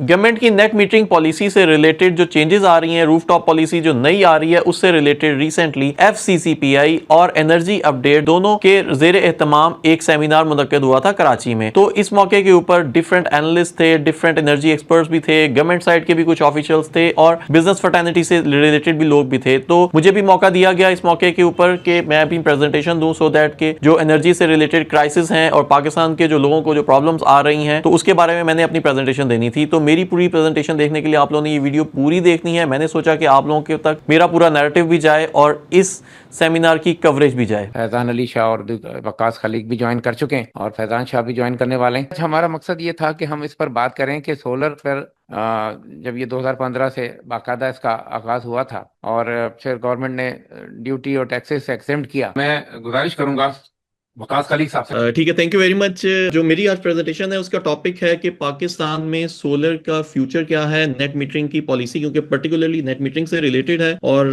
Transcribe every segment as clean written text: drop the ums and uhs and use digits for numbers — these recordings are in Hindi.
गवर्नमेंट की नेट मीटरिंग पॉलिसी से रिलेटेड जो चेंजेस आ रही हैं, रूफटॉप पॉलिसी जो नई आ रही है उससे रिलेटेड रिसेंटली FCCPI और एनर्जी अपडेट दोनों के जेर एहतमाम एक सेमिनार मुनक्किद हुआ था कराची में। तो इस मौके के ऊपर डिफरेंट एनालिस्ट थे, डिफरेंट एनर्जी एक्सपर्ट्स भी थे, गवर्नमेंट साइड के भी कुछ ऑफिशियल्स थे और बिजनेस फर्टर्निटी से रिलेटेड भी लोग भी थे। तो मुझे भी मौका दिया गया इस मौके के ऊपर कि मैं अपनी प्रेजेंटेशन दूं सो दैट के जो एनर्जी से रिलेटेड क्राइसिस हैं और पाकिस्तान के जो लोगों को जो प्रॉब्लम्स आ रही हैं तो उसके बारे में मैंने अपनी प्रेजेंटेशन देनी थी। तो मेरी पूरी प्रेजेंटेशन देखने के लिए आप लोगों ने ये वीडियो पूरी देखनी है। मैंने सोचा कि आप लोगों के तक मेरा पूरा नैरेटिव भी जाए और इस सेमिनार की कवरेज भी जाए। फैजान अली शाह और वकास खलीक भी ज्वाइन कर चुके हैं और फैजान शाह भी ज्वाइन करने वाले हैं। हमारा मकसद ये था कि हम इस पर बात करें कि सोलर पर जब ये 2015 से बाकायदा इसका आगाज हुआ था और फिर गवर्नमेंट ने ड्यूटी और टैक्सेस एक्सेम्प्ट किया। मैं गुजारिश करूंगा वकास खलीक साहब से। ठीक है, थैंक यू वेरी मच। जो मेरी आज प्रेजेंटेशन है उसका टॉपिक है कि पाकिस्तान में सोलर का फ्यूचर क्या है, नेट मीटरिंग की पॉलिसी, क्योंकि पर्टिकुलरली नेट मीटरिंग से रिलेटेड है और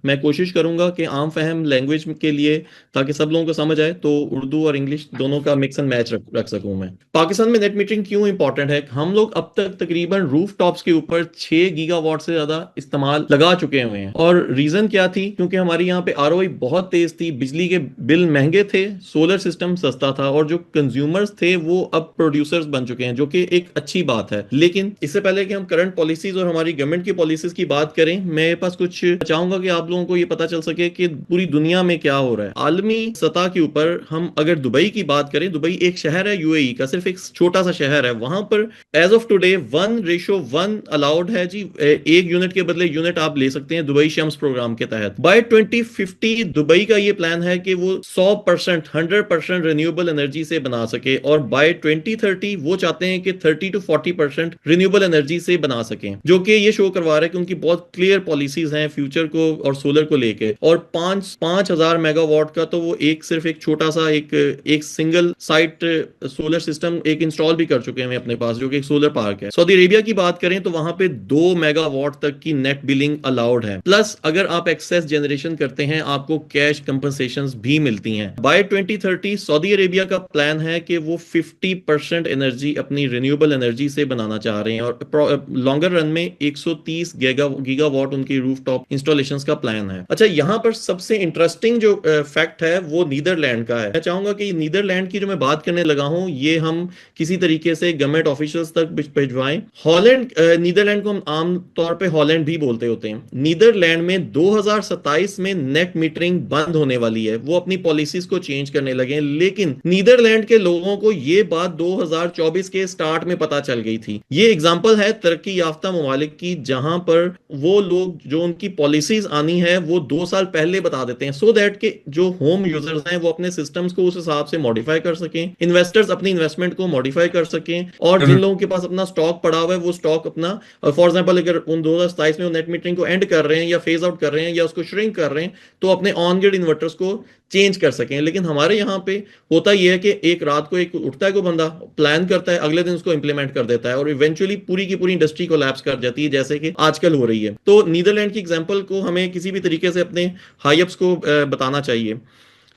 मैं कोशिश करूंगा कि आम फहम लैंग्वेज के लिए ताकि सब लोगों को समझ आए तो उर्दू और इंग्लिश दोनों का मिक्स एंड मैच रख सकूं मैं। पाकिस्तान में नेट मीटरिंग क्यों इंपॉर्टेंट है? हम लोग अब तक तकरीबन रूफ टॉप्स के ऊपर 6 गीगावाट से ज्यादा इस्तेमाल लगा चुके हुए हैं और रीजन क्या थी? क्योंकि हमारी यहाँ पे ROI बहुत तेज थी, बिजली के बिल महंगे थे, सोलर सिस्टम सस्ता था और जो कंज्यूमर्स थे वो अब प्रोड्यूसर्स बन चुके हैं, जो कि एक अच्छी बात है। लेकिन इससे पहले कि हम करंट पॉलिसीज और हमारी गवर्नमेंट की पॉलिसीज की बात करें, मेरे पास कुछ चाहूंगा कि आप लोगों को ये पता चल सके कि पूरी दुनिया में क्या हो रहा है। आलमी सतह के ऊपर हम अगर दुबई की बात करें, दुबई एक शहर है UAE का, सिर्फ एक छोटा सा शहर है, वहां पर एज ऑफ टुडे 1:1 अलाउड है जी। एक यूनिट के बदले यूनिट आप ले सकते हैं दुबई शम्स प्रोग्राम के तहत। बाय 2050 दुबई का ये प्लान है कि वो 100% 100% रिन्यूएबल एनर्जी से बना सके और बाय 2030 वो चाहते हैं कि 30 to 40% रिन्यूएबल एनर्जी से बना सकें, जो कि ये शो करवा रहा है कि उनकी बहुत क्लियर पॉलिसीज हैं फ्यूचर को और सोलर को लेके। और 5,000 मेगावाट का तो वो सिर्फ एक छोटा सा एक सिंगल साइट सोलर सिस्टम एक इंस्टॉल भी कर चुके हैं अपने पास, जो कि एक सोलर पार्क है। सऊदी अरेबिया की बात करें तो वहां पे 2 मेगावाट तक की नेट बिलिंग अलाउड है, प्लस अगर आप एक्सेस जनरेशन करते हैं आपको कैश कंपनसेशन भी मिलती हैं। बाय 2030 सऊदी अरेबिया का प्लान है कि वो 50% एनर्जी अपनी रिन्यूएबल एनर्जी से बनाना चाह रहे हैं और लॉन्गर रन में 130 गीगावाट उनकी रूफटॉप इंस्टॉलेशंस का प्लान है। अच्छा, यहां पर सबसे इंटरेस्टिंग जो फैक्ट है वो नीदरलैंड का है। मैं चाहूंगा कि नीदरलैंड की जो मैं बात करने लगा हूं ये हम किसी तरीके से गवर्नमेंट ऑफिशियल्स तक भिजवाएं। हॉलैंड, नीदरलैंड को हम आम तौर पे हॉलैंड भी बोलते होते हैं। नीदरलैंड में 2027 में नेट मीटरिंग बंद होने वाली है, वो अपनी पॉलिसीज को चेंज करने लगे हैं। लेकिन नीदरलैंड के लोगों को यह बात 2024 के स्टार्ट में पता चल गई थी। ये एग्जांपल है तरक्की याफ्ता ममालिक की, जहां पर वो लोग जो उनकी पॉलिसीज आनी है वो 2 साल पहले बता देते हैं, सो दैट के जो होम यूजर्स हैं वो अपने सिस्टम्स को उस हिसाब से मॉडिफाई कर सकें, इन्वेस्टर्स अपनी इन्वेस्टमेंट को मॉडिफाई कर सकें और जिन लोगों के पास अपना स्टॉक पड़ा हुआ है वो स्टॉक अपना, फॉर एग्जाम्पल अगर उन 2027 में नेट मीटरिंग को एंड कर रहे हैं या फेज आउट कर रहे हैं या उसको श्रिंक कर रहे हैं तो अपने ऑन ग्रिड इन्वर्टर्स को चेंज कर सकें। लेकिन हमारे यहाँ पे होता यह है कि एक रात को एक उठता है कोई बंदा, प्लान करता है, अगले दिन उसको इंप्लीमेंट कर देता है और इवेंचुअली पूरी की पूरी इंडस्ट्री कोलैप्स कर जाती है, जैसे कि आजकल हो रही है। तो नीदरलैंड की एग्जांपल को हमें किसी भी तरीके से अपने हाईअप्स को बताना चाहिए।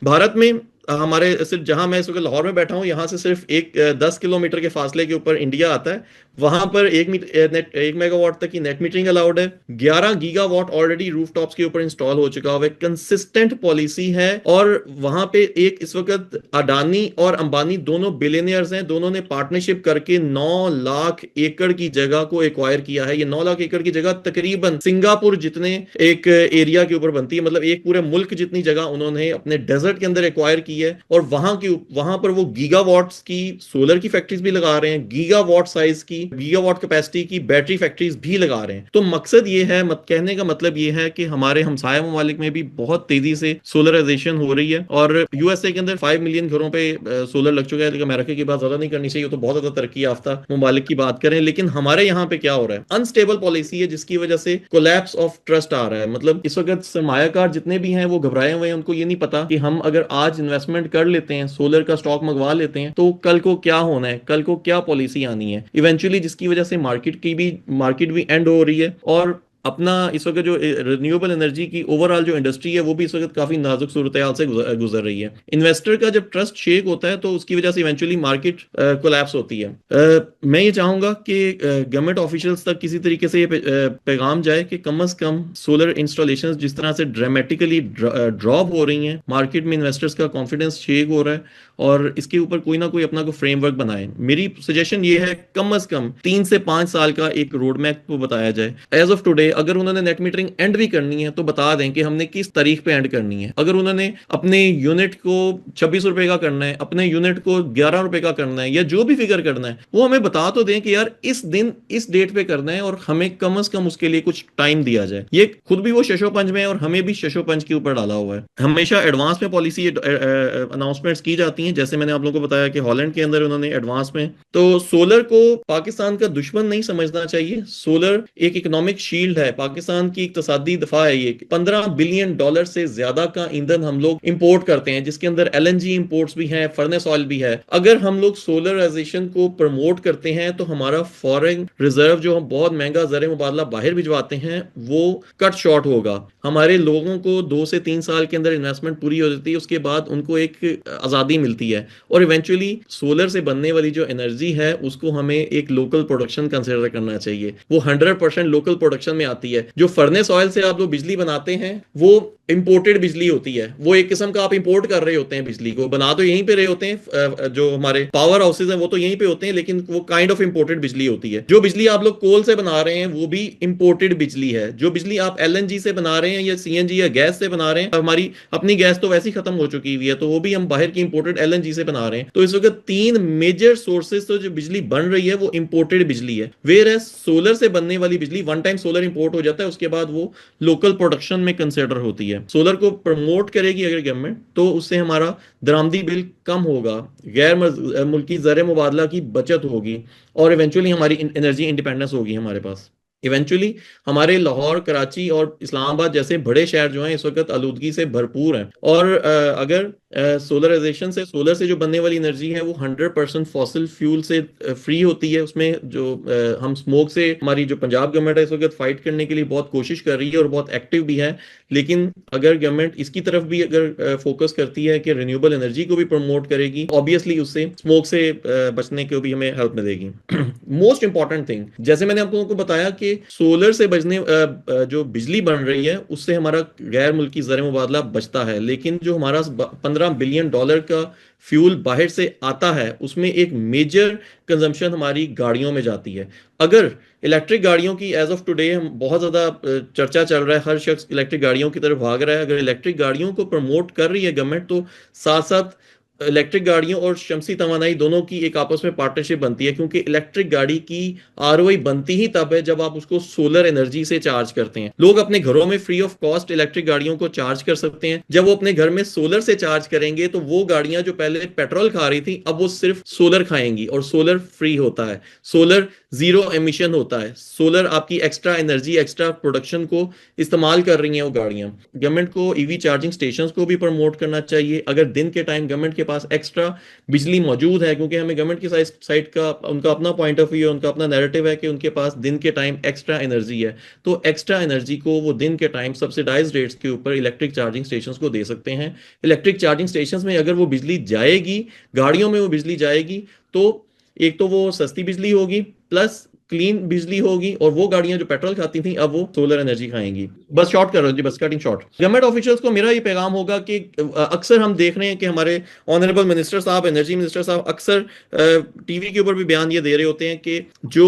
भारत में हमारे सिर्फ जहां मैं इस वक्त लाहौर में बैठा हूं, यहां से सिर्फ 10 किलोमीटर के फासले के ऊपर इंडिया आता है। वहां पर 1 मेगावाट तक की नेट मीटरिंग अलाउड है। 11 गीगावाट ऑलरेडी रूफटॉप्स के ऊपर इंस्टॉल हो चुका हुआ है। कंसिस्टेंट पॉलिसी है और वहां पे एक इस वक्त अडानी और अंबानी दोनों बिलियनियर्स हैं, दोनों ने पार्टनरशिप करके 9 लाख एकड़ की जगह को एक्वायर किया है। ये 9 लाख एकड़ की जगह तकरीबन सिंगापुर जितने एक एरिया के ऊपर बनती है, मतलब एक पूरे मुल्क जितनी जगह उन्होंने अपने डेजर्ट के अंदर एक्वायर की है और वहां पर वो गीगावाट्स की सोलर की फैक्ट्रीज भी लगा रहे हैं, गीगावाट साइज की, गीगावाट कैपेसिटी की बैटरी फैक्ट्रीज भी लगा रहे हैं। तो मकसद ये है, कहने का मतलब ये है कि हमारे हमसाया ममालिक में भी बहुत तेजी से सोलराइजेशन हो रही है और USA के अंदर 5 मिलियन घरों पे सोलर लग चुका है। लेकिन अमेरिका की बात ज्यादा नहीं करनी चाहिए, तो बहुत ज्यादा तरक्की याफ्ता ममालिक की बात करें। लेकिन हमारे यहाँ पे क्या हो रहा है, अनस्टेबल पॉलिसी है जिसकी वजह से कोलैप्स ऑफ ट्रस्ट आ रहा है। मतलब इस वक्त सरमायाकार जितने भी हैं वो घबराए हुए हैं, उनको ये नहीं पता कि हम अगर आज इन्वेस्टमेंट कर लेते हैं, सोलर का स्टॉक मंगवा लेते हैं, तो कल को क्या होना है, कल को क्या पॉलिसी आनी है इवेंचुअली, जिसकी वजह से मार्केट भी एंड हो रही है। और अपना इस वक्त जो रिन्यूएबल एनर्जी की ओवरऑल जो इंडस्ट्री है वो भी इस वक्त काफी नाजुक सूरत हाल से गुजर रही है। इन्वेस्टर का जब ट्रस्ट शेक होता है तो उसकी वजह से इवेंचुअली मार्केट कोलैप्स होती है। मैं ये चाहूंगा कि गवर्नमेंट ऑफिशियल्स तक किसी तरीके से ये पैगाम जाए कि कम से कम सोलर इंस्टॉलेशन जिस तरह से ड्रामेटिकली ड्रॉप हो रही हैं, मार्केट में इन्वेस्टर्स का कॉन्फिडेंस शेक हो रहा है, और इसके ऊपर कोई ना कोई अपना को फ्रेमवर्क बनाए। मेरी सजेशन ये है कम से कम 3 से 5 साल का एक रोड मैप को बताया जाए। एज ऑफ टुडे अगर उन्होंने नेट मीटरिंग एंड भी करनी है तो बता दें कि हमने किस तारीख पे एंड करनी है। अगर उन्होंने अपने यूनिट को 26 रुपए का करना है, अपने यूनिट को 11 रुपए का करना है, या जो भी फिगर करना है वो हमें बता तो दें कि यार इस दिन इस डेट पे करना है, और हमें कम से कम उसके लिए कुछ टाइम दिया जाए। ये खुद भी वो शशोपंज में है और हमें भी शशोपंज के ऊपर डाला हुआ है। हमेशा एडवांस में पॉलिसी अनाउंसमेंट्स की जाती हैं, जैसे मैंने आप लोगों को बताया कि हॉलैंड के अंदर उन्होंने एडवांस में। तो सोलर को पाकिस्तान का दुश्मन नहीं समझना चाहिए। सोलर एक इकोनॉमिक शील्ड है, पाकिस्तान की इक्तसादी दफा है। ये $15 बिलियन से ज्यादा का ईंधन हम लोग इंपोर्ट करते हैं, जिसके अंदर एलएनजी इंपोर्ट्स भी हैं, फर्नेस ऑयल भी है। अगर हम लोग सोलराइजेशन को प्रमोट करते हैं तो हमारा फॉरेन रिजर्व जो हम बहुत महंगा ज़र मुबादला बाहर भिजवाते हैं वो कट शॉर्ट होगा। हमारे लोगों को 2 से 3 साल के अंदर इन्वेस्टमेंट पूरी हो जाती है, उसके बाद उनको एक आज़ादी मिलती है, और इवेंचुअली सोलर से बनने वाली जो एनर्जी है उसको हमें एक लोकल प्रोडक्शन कंसिडर करना चाहिए। वो 100% लोकल प्रोडक्शन में आती है। जो फर्नेस ऑयल से आप लोग बिजली बनाते हैं वो इंपोर्टेड बिजली होती है, वो एक किस्म का आप इंपोर्ट कर रहे होते हैं बिजली को, बना तो यहीं पे रहे होते हैं, जो हमारे पावर हाउसेज हैं वो तो यहीं पे होते हैं, लेकिन वो काइंड ऑफ इंपोर्टेड बिजली होती है। जो बिजली आप लोग कोल से बना रहे हैं वो भी इंपोर्टेड बिजली है। जो बिजली आप एलएनजी से बना रहे हैं या सीएनजी या गैस से बना रहे हैं, हमारी अपनी गैस तो वैसी खत्म हो चुकी हुई है, तो वो भी हम बाहर की इंपोर्टेड एलएनजी से बना रहे हैं। तो इस वक्त 3 मेजर सोर्सेज तो जो बिजली बन रही है वो इंपोर्टेड बिजली है। वेयर है सोलर से बनने वाली बिजली वन टाइम सोलर इंपोर्ट हो जाता है, उसके बाद वो लोकल प्रोडक्शन में कंसिडर होती है। सोलर को प्रमोट करेगी अगर गवर्नमेंट, तो उससे हमारा दरामदी बिल कम होगा, गैर मुल्की ज़र मुबादला की बचत होगी, और इवेंचुअली हमारी एनर्जी इंडिपेंडेंस होगी हमारे पास। इवेंचुअली हमारे लाहौर, कराची और इस्लामाबाद जैसे बड़े शहर जो हैं इस वक्त आलूदगी से भरपूर हैं, और अगर सोलराइजेशन से, सोलर से जो बनने वाली एनर्जी है वो 100% फॉसिल फ्यूल से फ्री होती है। उसमें जो हम स्मोक से, हमारी जो पंजाब गवर्नमेंट है इस वक्त फाइट करने के लिए बहुत कोशिश कर रही है और बहुत एक्टिव भी है, लेकिन अगर गवर्नमेंट इसकी तरफ भी अगर फोकस करती है कि रिन्यूएबल एनर्जी को भी प्रमोट करेगी, ऑब्वियसली उससे स्मोक से बचने को भी हमें हेल्प मिलेगी। मोस्ट इंपॉर्टेंट थिंग, जैसे मैंने आप लोगों को बताया कि सोलर से बचने जो बिजली बन रही है उससे हमारा गैर मुल्की ज़र मुबादला बचता है, लेकिन जो हमारा $15 बिलियन का फ्यूल बाहर से आता है उसमें एक मेजर कंजम्पशन हमारी गाड़ियों में जाती है। अगर इलेक्ट्रिक गाड़ियों की एज ऑफ टुडे हम बहुत ज़्यादा चर्चा चल रहा है, हर शख्स इलेक्ट्रिक गाड़ियों की तरफ भाग रहा है, अगर इलेक्ट्रिक गाड़ियों को प्रमोट कर रही है गवर्नमेंट तो साथ साथ इलेक्ट्रिक गाड़ियों और शमसी तवानाई दोनों की एक आपस में पार्टनरशिप बनती है, क्योंकि इलेक्ट्रिक गाड़ी की आरओआई बनती ही तब है जब आप उसको सोलर एनर्जी से चार्ज करते हैं। लोग अपने घरों में फ्री ऑफ कॉस्ट इलेक्ट्रिक गाड़ियों को चार्ज कर सकते हैं। जब वो अपने घर में सोलर से चार्ज करेंगे तो वो गाड़ियां जो पहले पेट्रोल खा रही थी अब वो सिर्फ सोलर खाएंगी, और सोलर फ्री होता है, सोलर जीरो एमिशन होता है, सोलर आपकी एक्स्ट्रा एनर्जी, एक्स्ट्रा प्रोडक्शन को इस्तेमाल कर रही हैं वो गाड़ियां। गवर्नमेंट को ईवी चार्जिंग स्टेशंस को भी प्रमोट करना चाहिए। अगर दिन के टाइम गवर्नमेंट के पास एक्स्ट्रा बिजली मौजूद है, क्योंकि हमें गवर्नमेंट की साइड का उनका अपना पॉइंट ऑफ व्यू है, उनका अपना नैरेटिव है कि उनके पास दिन के टाइम एक्स्ट्रा एनर्जी है, तो एक्स्ट्रा एनर्जी को वो दिन के टाइम सब्सिडाइज रेट्स के ऊपर इलेक्ट्रिक चार्जिंग स्टेशंस को दे सकते हैं। इलेक्ट्रिक चार्जिंग स्टेशंस में अगर वो बिजली जाएगी, गाड़ियों में वो बिजली जाएगी, तो एक तो वो सस्ती बिजली होगी प्लस क्लीन बिजली होगी, और वो गाड़ियां जो पेट्रोल खाती थी अब वो सोलर एनर्जी खाएंगी। बस शॉर्ट कर रहा हूं जी, बस कटिंग शॉर्ट। गवर्नमेंट ऑफिशियल्स को मेरा ये पैगाम होगा कि अक्सर हम देख रहे हैं कि हमारे ऑनरेबल मिनिस्टर साहब, एनर्जी मिनिस्टर साहब अक्सर टीवी के ऊपर भी बयान ये दे रहे होते हैं कि जो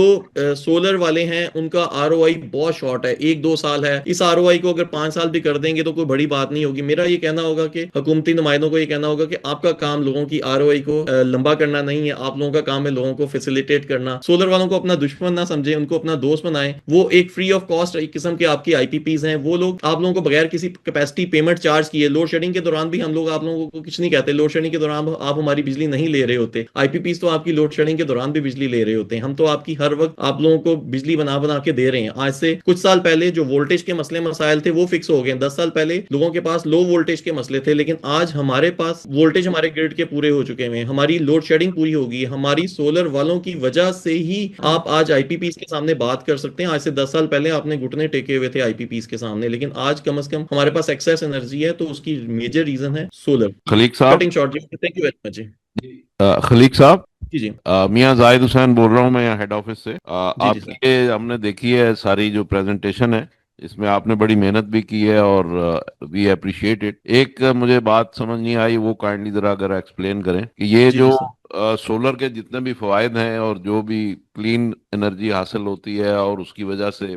सोलर वाले हैं उनका आरओआई बहुत शॉर्ट है, 1-2 साल है, इस आरओआई को अगर 5 साल भी कर देंगे तो कोई बड़ी बात नहीं होगी। मेरा ये कहना होगा कि हुकूमती नुमाइंदों को ये कहना होगा कि आपका काम लोगों की आरओआई को लंबा करना नहीं है, आप लोगों का काम है लोगों को फैसिलिटेट करना। सोलर वालों को अपना दुश्मन ना समझे, उनको अपना दोस्त बनाएं। वो एक फ्री ऑफ कॉस्ट एक किस्म के आपकी आईपीपीज हैं, वो लोग आप लोगों को बगैर किसी कैपेसिटी पेमेंट चार्ज किए, लोड शेडिंग के दौरान भी हम लोग आप लोगों को कुछ नहीं कहते, लोड शेडिंग के दौरान आप हमारी बिजली नहीं ले रहे होते, आईपीपीज तो आपकी लोड शेडिंग के दौरान भी बिजली ले रहे होते हैं, हम तो आपकी हर वक्त आप लोगों को बिजली बना बना के दे रहे हैं। आज से कुछ साल पहले जो वोल्टेज के मसले मसाइल थे वो फिक्स हो गए। 10 साल पहले लोगों के पास लो वोल्टेज के मसले थे, लेकिन आज हमारे पास वोल्टेज हमारे ग्रिड के पूरे हो चुके हैं, हमारी लोड शेडिंग पूरी होगी। हमारी सोलर वालों की वजह से ही आप आज आईपीपीस के सामने बात कर सकते हैं। आज से 10 साल पहले आपने घुटने टेके हुए थे आईपीपीस के सामने, लेकिन आज कम से कम हमारे पास एक्सेस एनर्जी है, तो उसकी मेजर रीजन है सोलर। खलीक साहब। कटिंग शॉर्ट जी, थैंक यू वेरी मच जी। खलीक साहब, जी जी। मियां जाहिद हुसैन बोल रहा हूँ मैं यहाँ हेड ऑफिस से। जी जी सर। आपकी ये हमने देखी है सारी जो प्रेजेंटेशन है, इसमें आपने बड़ी मेहनत भी की है और वी अप्रिशिएट इट। एक मुझे बात समझ नहीं आई, वो काइंडली जरा अगर एक्सप्लेन करें कि ये जी जो जी सर। सोलर के जितने भी फवायद हैं और जो भी क्लीन एनर्जी हासिल होती है और उसकी वजह से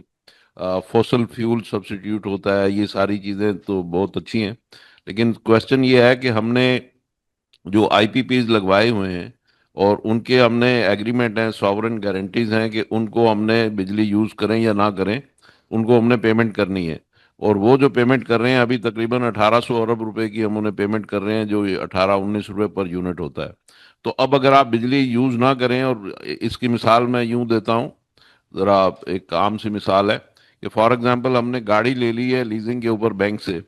फॉसल फ्यूल सब्स्टिट्यूट होता है, ये सारी चीजें तो बहुत अच्छी हैं। लेकिन क्वेश्चन ये है कि हमने जो आईपीपीज लगवाए हुए हैं और उनके हमने एग्रीमेंट हैं, सॉवरेन गारंटीज हैं कि उनको हमने बिजली यूज करें या ना करें, उनको हमने पेमेंट करनी है। और वो जो पेमेंट कर रहे हैं अभी तकरीबन 1800 अरब रुपए की हम उन्हें पेमेंट कर रहे हैं, जो 18-19 रुपए पर यूनिट होता है। तो अब अगर आप बिजली यूज ना करें, और इसकी मिसाल मैं यूं देता हूं, जरा एक आम सी मिसाल है कि फॉर एग्जांपल हमने गाड़ी ले ली है लीजिंग के ऊपर बैंक से।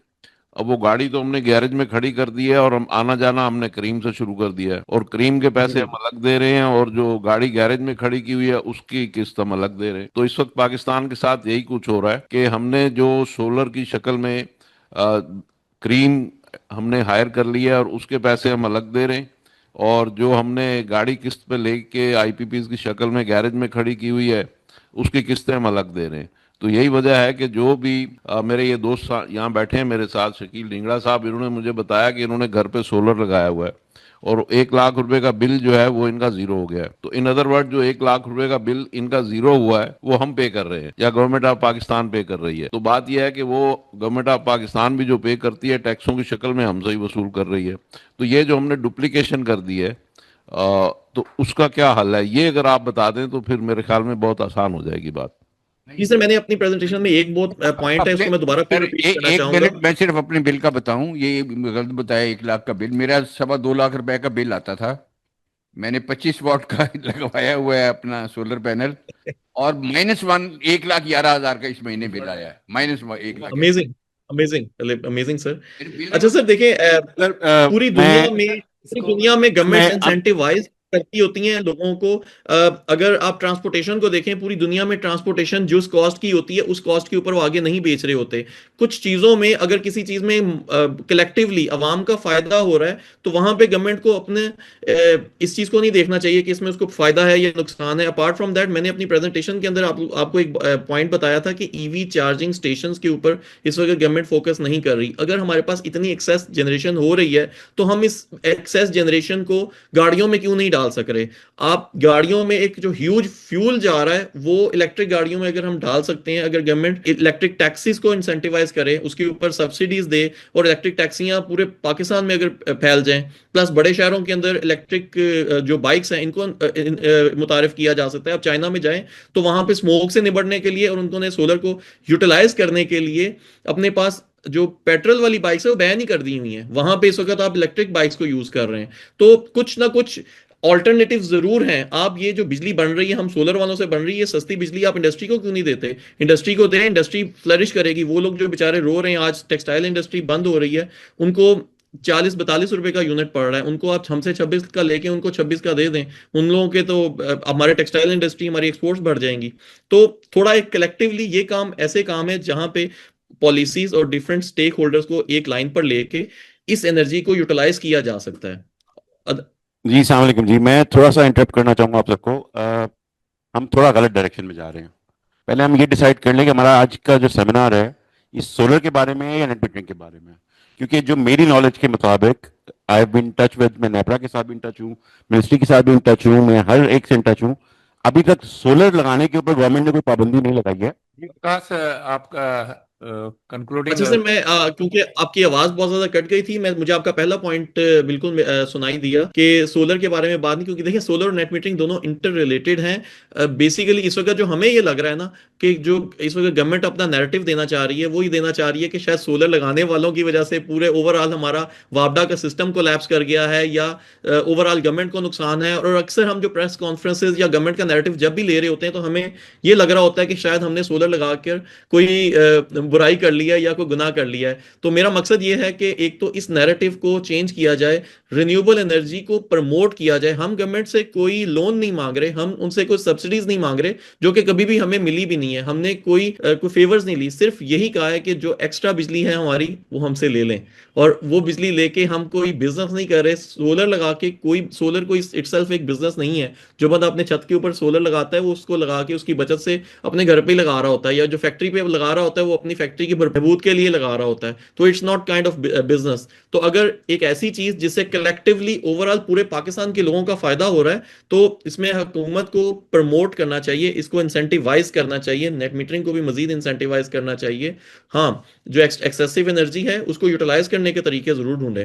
अब वो गाड़ी तो हमने गैरेज में खड़ी कर दी है और हम आना जाना हमने करीम से शुरू कर दिया है, और करीम के पैसे हम अलग दे रहे हैं और जो गाड़ी गैरेज में खड़ी की हुई है उसकी किस्त हम अलग दे रहे हैं। तो इस वक्त पाकिस्तान के साथ यही कुछ हो रहा है कि हमने जो सोलर की शक्ल में क्रीम हमने हायर कर लिया है और उसके पैसे हम अलग दे रहे हैं, और जो हमने गाड़ी किस्त पे लेके आईपीपीज की शक्ल में गैरेज में खड़ी की हुई है उसकी किस्तें हम अलग दे रहे हैं। तो यही वजह है कि जो भी मेरे ये दोस्त यहाँ बैठे हैं मेरे साथ, शकील ढींगड़ा साहब, इन्होंने मुझे बताया कि इन्होंने घर पे सोलर लगाया हुआ है और 1 लाख रुपए का बिल जो है वो इनका जीरो हो गया है। तो इन अदर वर्ड, जो 1 लाख रुपए का बिल इनका जीरो हुआ है वो हम पे कर रहे हैं या गवर्नमेंट ऑफ पाकिस्तान पे कर रही है। तो बात यह है कि वो गवर्नमेंट ऑफ पाकिस्तान भी जो पे करती है टैक्सों की शक्ल में हमसे ही वसूल कर रही है। तो ये जो हमने डुप्लीकेशन कर दी है, तो उसका क्या हल है, ये अगर आप बता दें तो फिर मेरे ख्याल में बहुत आसान हो जाएगी बात। जी सर, मैंने अपनी प्रेजेंटेशन में एक बहुत पॉइंट है, अपने उसको मैं दोबारा फिर सर रिपीट एक करना एक चाहूंगा। मिनट, मैं सिर्फ अपने बिल का बताऊं। ये गलत बताया, 1 लाख का बिल मेरा 2.25 लाख का बिल आता था। मैंने 25 वॉट का लगवाया हुआ है अपना सोलर पैनल, और -1 1,11,000 का इस महीने बिल आया है। -1 lakh. Amazing, amazing, amazing sir. मेरे बिल अच्छा सर, देखिए सर, पूरी मैं दुनिया में पूरी दुनिया में गवर्नमेंट्स मैं इंसेंटिवाइज करती होती हैं लोगों को। अगर आप ट्रांसपोर्टेशन को देखें, पूरी दुनिया में ट्रांसपोर्टेशन जिस कॉस्ट की होती है उस कॉस्ट के ऊपर वो आगे नहीं बेच रहे होते। कुछ चीजों में अगर किसी चीज में कलेक्टिवली आवाम का फायदा हो रहा है, तो वहां पे गवर्नमेंट को अपने इस चीज को नहीं देखना चाहिए कि इसमें उसको फायदा है या नुकसान है। अपार्ट फ्रॉम दैट, मैंने अपनी प्रेजेंटेशन के अंदर आपको एक पॉइंट बताया था कि ईवी चार्जिंग स्टेशंस के ऊपर इस वक्त गवर्नमेंट फोकस नहीं कर रही। अगर हमारे पास इतनी एक्सेस जनरेशन हो रही है, तो हम इस एक्सेस जनरेशन को गाड़ियों में क्यों नहीं डाल सक रहे। आप गाड़ियों में एक जो ह्यूज फ्यूल जा रहा है वो इलेक्ट्रिक गाड़ियों में अगर हम डाल सकते हैं, अगर गवर्नमेंट इलेक्ट्रिक टैक्सीज को इंसेंटिवाइज करे, उसके ऊपर सब्सिडीज दे, और इलेक्ट्रिक टैक्सियां पूरे पाकिस्तान में अगर फैल जाएं, प्लस बड़े शहरों के अंदर इलेक्ट्रिक जो बाइक्स हैं इनको मुतारिफ किया जा सकता है। आप चाइना में जाएं तो वहां पे स्मोक से निपटने के लिए और उन्होंने सोलर को यूटिलाइज करने के लिए अपने पास जो पेट्रोल वाली बाइक्स है वो बैन ही कर दी हुई हैं। वहां पे इस वक्त आप इलेक्ट्रिक बाइक्स को यूज कर रहे हैं। तो कुछ ना कुछ ऑल्टरनेटिव जरूर हैं। आप ये जो बिजली बन रही है हम सोलर वालों से बन रही है सस्ती बिजली, आप इंडस्ट्री को क्यों नहीं देते? इंडस्ट्री को दें, इंडस्ट्री फ्लरिश करेगी। वो लोग जो बेचारे रो रहे हैं, आज टेक्सटाइल इंडस्ट्री बंद हो रही है, उनको 40-42 रुपए का यूनिट पड़ रहा है, उनको आप हमसे 26 का लेके उनको 26 का दे दें। उन लोगों के तो हमारे टेक्सटाइल इंडस्ट्री, हमारी एक्सपोर्ट्स बढ़ जाएंगी। तो थोड़ा एक कलेक्टिवली ये काम, ऐसे काम है जहां पे पॉलिसीज और डिफरेंट स्टेक होल्डर्स को एक लाइन पर लेके इस एनर्जी को यूटिलाइज किया जा सकता है। जी अस्सलाम वालेकुम जी। मैं थोड़ा सा इंटरप्ट करना चाहूँगा आप सबको। हम थोड़ा गलत डायरेक्शन में जा रहे हैं। पहले हम ये डिसाइड कर लें कि हमारा आज का जो सेमिनार है इस सोलर के बारे में है या नेट मीटरिंग के बारे में है। क्योंकि जो मेरी नॉलेज के मुताबिक, I have been touch with, मैं नेपरा के साथ भी इन टच हूँ, मिनिस्ट्री के साथ भी इन टच हूँ, मैं हर एक से इन टच हूँ। अभी तक सोलर लगाने के ऊपर गवर्नमेंट ने कोई पाबंदी नहीं लगाई है। विकास, आपका कंक्लूडिंग। अच्छा सर, मैं क्योंकि आपकी आवाज बहुत ज्यादा कट गई थी, मैं मुझे आपका पहला पॉइंट बिल्कुल सुनाई दिया कि सोलर के बारे में बात नहीं, क्योंकि देखिए सोलर और नेट मीटरिंग दोनों इंटर रिलेटेड हैं। बेसिकली इस वक्त जो हमें ये लग रहा है ना कि जो इस वक्त गवर्नमेंट अपना नैरेटिव देना चाह रही है वो ये देना चाह रही है कि शायद सोलर लगाने वालों की वजह से पूरे ओवरऑल हमारा वापडा का सिस्टम कोलैप्स कर गया है, या ओवरऑल गवर्नमेंट को नुकसान है। और अक्सर हम जो प्रेस कॉन्फ्रेंसेज या गवर्नमेंट का नैरेटिव जब भी ले रहे होते हैं तो हमें ये लग रहा होता है कि शायद हमने सोलर लगाकर कोई बुराई कर लिया है या कोई गुनाह कर लिया है। तो मेरा मकसद ये है कि एक तो इस नैरेटिव को चेंज किया जाए, रिन्यूएबल एनर्जी को प्रमोट किया जाए। हम गवर्नमेंट से कोई लोन नहीं मांग रहे, हम उनसे कोई सब्सिडीज नहीं मांग रहे, जो कि कभी भी हमें मिली भी नहीं है। हमने कोई फेवर्स नहीं ली, सिर्फ यही कहा है कि जो एक्स्ट्रा बिजली है हमारी वो हमसे ले लें। और वो बिजली लेके हम कोई बिजनेस नहीं कर रहे। सोलर लगा के कोई, सोलर कोई इटसेल्फ एक बिजनेस नहीं है। जो बंदा अपने छत के ऊपर सोलर लगाता है वो उसको लगा के उसकी बचत से अपने घर पे ही लगा रहा होता है, या जो फैक्ट्री पे लगा रहा होता है वो अपनी फैक्ट्री की बहबूद के लिए लगा रहा होता है। तो it's not kind of business. तो अगर एक ऐसी चीज जिससे कलेक्टिवली ओवरऑल पूरे पाकिस्तान के लोगों का फायदा हो रहा है, तो इसमें हुकूमत को प्रमोट करना चाहिए, इसको इंसेंटिवाइज करना चाहिए, नेट मीटरिंग को भी मजीद इंसेंटिवाइज करना चाहिए। हाँ, जो एक्सेसिव एनर्जी है उसको यूटिलाइज करने के तरीके जरूर ढूंढें।